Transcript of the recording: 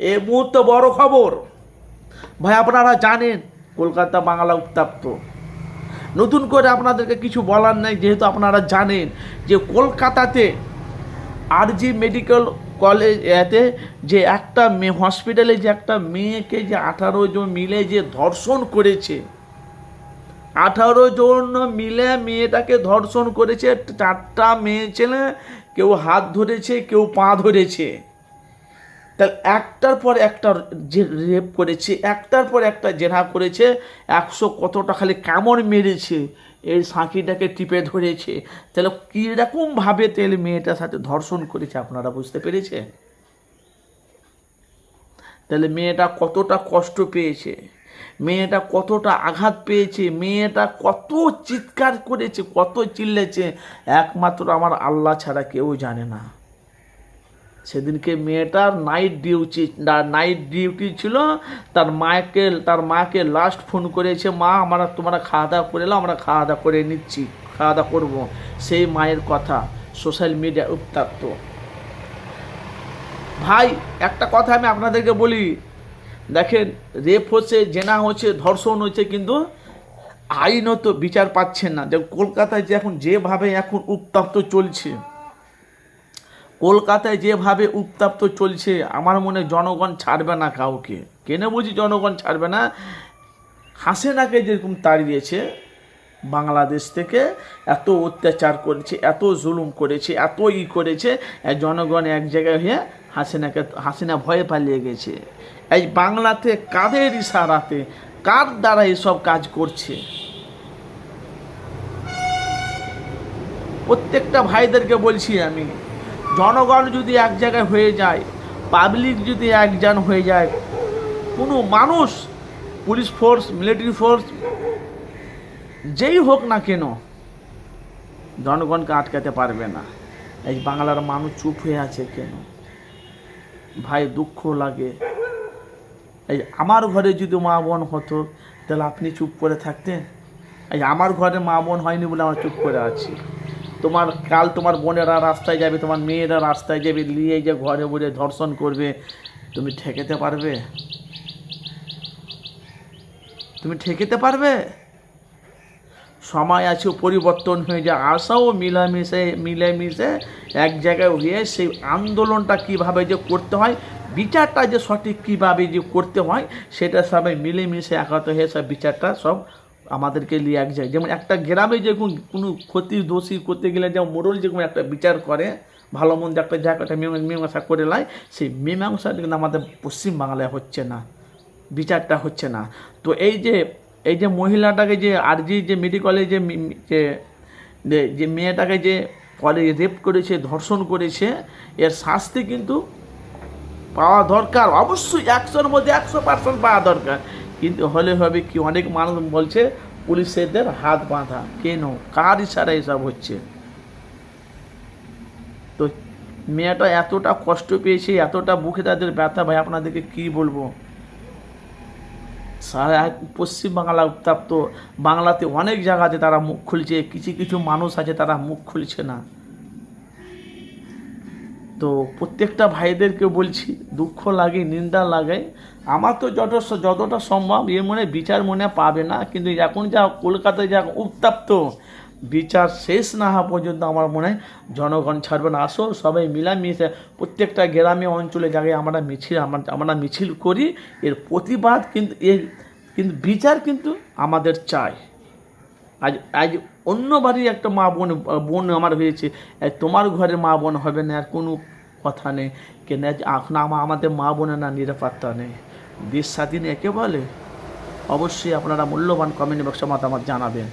এই মুহূর্তে বড় খবর ভাই, আপনারা জানেন কলকাতা বাংলা উত্তপ্ত। নতুন করে আপনাদেরকে কিছু বলার নেই, যেহেতু আপনারা জানেন যে কলকাতাতে আরজি মেডিকেল কলেজ এতে যে একটা মেয়ে হসপিটালে যে একটা মেয়েকে যে 18 জন মিলে যে ধর্ষণ করেছে, 18 জন মিলে মেয়েটাকে ধর্ষণ করেছে। 4টা মেয়ে ছেলে, কেউ হাত ধরেছে, কেউ পা ধরেছে। তাহলে একটার পর একটা যে রেপ করেছে, একটার পর একটা জেনা করেছে, 100 কতটা খালি কামড় মেরেছে, এই সাঁকিটাকে টিপে ধরেছে। তাহলে কীরকমভাবে তাহলে মেয়েটার সাথে ধর্ষণ করেছে আপনারা বুঝতে পেরেছে? তাহলে মেয়েটা কতটা কষ্ট পেয়েছে, মেয়েটা কতটা আঘাত পেয়েছে, মেয়েটা কত চিৎকার করেছে, কত চিল্লেছে, একমাত্র আমার আল্লাহ ছাড়া কেউ জানে না। সেদিনকে মেয়েটার নাইট ডিউটি ছিল। তার মাকে লাস্ট ফোন করেছে, মা তোমরা খাওয়া দাওয়া করে এলো, আমরা খাওয়া দাওয়া করে নিচ্ছি, খাওয়া দাওয়া করবো। সেই মায়ের কথা সোশ্যাল মিডিয়া উত্তপ্ত। ভাই একটা কথা আমি আপনাদেরকে বলি, দেখেন রেপ হচ্ছে, জেনা হচ্ছে, ধর্ষণ হচ্ছে, কিন্তু আইনত বিচার পাচ্ছেন না। যে কলকাতায় যে এখন যেভাবে এখন উত্তপ্ত চলছে, কলকাতায় যেভাবে উত্তপ্ত চলছে, আমার মনে জনগণ ছাড়বে না কাউকে। কেন বুঝি জনগণ ছাড়বে না? হাসিনাকে যেরকম তাড়িয়েছে বাংলাদেশ থেকে, এত অত্যাচার করেছে, এত জুলুম করেছে, এত করেছে, জনগণ এক জায়গায় হয়ে হাসিনা ভয়ে পালিয়ে গেছে। এই বাংলাতে কাদের ইশারাতে, কার দ্বারা এসব কাজ করছে? প্রত্যেকটা ভাইদেরকে বলছি আমি, জনগণ যদি এক জায়গায় হয়ে যায়, পাবলিক যদি একজন হয়ে যায়, কোনো মানুষ, পুলিশ ফোর্স, মিলিটারি ফোর্স, যেই হোক না কেন, জনগণকে আটকাতে পারবে না। এই বাংলার মানুষ চুপ হয়ে আছে কেন? ভাই দুঃখ লাগে। এই আমার ঘরে যদি মা বোন হতো, তাহলে আপনি চুপ করে থাকতেন? এই আমার ঘরে মা বোন হয়নি বলে আমরা চুপ করে আছি। তোমার বোনেরা রাস্তায় যাবে, তোমার মেয়েরা রাস্তায় যাবে, নিয়ে যে ঘরে বসে ধর্ষণ করবে, তুমি ঠেকাতে পারবে? তুমি ঠেকাতে পারবে? সময় আছে, পরিবর্তন হয়ে যায়, আশাও মিলেমিশে এক জায়গায় হয়ে সেই আন্দোলনটা কিভাবে যে করতে হয়, বিচারটা যে সঠিক কিভাবে যে করতে হয়, সেটা সবাই মিলেমিশে একাত্র হয়ে সব বিচারটা সব আমাদেরকে নিয়ে এক জায়গায়। যেমন একটা গ্রামে যখন কোনো ক্ষতি দোষী করতে গেলে যেমন মোড়ল যেরকম একটা বিচার করে, ভালো মন্দ একটা জায়গাটা মীমাংসা করে নেয়, সেই মীমাংসাটা কিন্তু আমাদের পশ্চিমবাংলায় হচ্ছে না, বিচারটা হচ্ছে না। তো এই যে মহিলাটাকে যে আরজি যে মেডিকেলে যে মেয়েটাকে যে পরে রেপ করেছে, ধর্ষণ করেছে, এর শাস্তি কিন্তু পাওয়া দরকার, অবশ্যই 100-র মধ্যে 100% পাওয়া দরকার। কিন্তু হলে হবে কি, অনেক মানুষ বলছে পুলিশদের হাত বাঁধা। কেন, কার ইশারায় এসব হচ্ছে? তো মেয়েটা এতটা কষ্ট পেয়েছে, এতটা বুকে তাদের ব্যথা, ভাই আপনাদেরকে কি বলবো। সারা পশ্চিমবাংলা উত্তপ্ত। বাংলাতে অনেক জায়গাতে তারা মুখ খুলছে, কিছু কিছু মানুষ আছে তারা মুখ খুলছে না। তো প্রত্যেকটা ভাইদেরকে বলছি, দুঃখ লাগে, নিন্দা লাগে। আমার তো যতটা সম্ভব বিচার মনে পাবে না, কিন্তু এখন যা কলকাতায় যা উত্তপ্ত, বিচার শেষ না হওয়া পর্যন্ত আমার মনে হয় জনগণ ছাড়বে না। আসো সবাই মিলামিশে প্রত্যেকটা গ্রামে অঞ্চলে জায়গায় আমরা মিছিল করি, এর প্রতিবাদ কিন্তু বিচার কিন্তু আমাদের চাই। আজ অন্য বাড়ির একটা বোন আমার হয়েছে, তোমার ঘরে মা বোন হবে না, আর কোনো কথা নেই। কেন এখন আমাদের মা বোনের না নিরাপত্তা নেই? দেশ স্বাধীন একে বলে? অবশ্যই আপনারা মূল্যবান কমেন্ট বক্সে মতামত জানাবেন।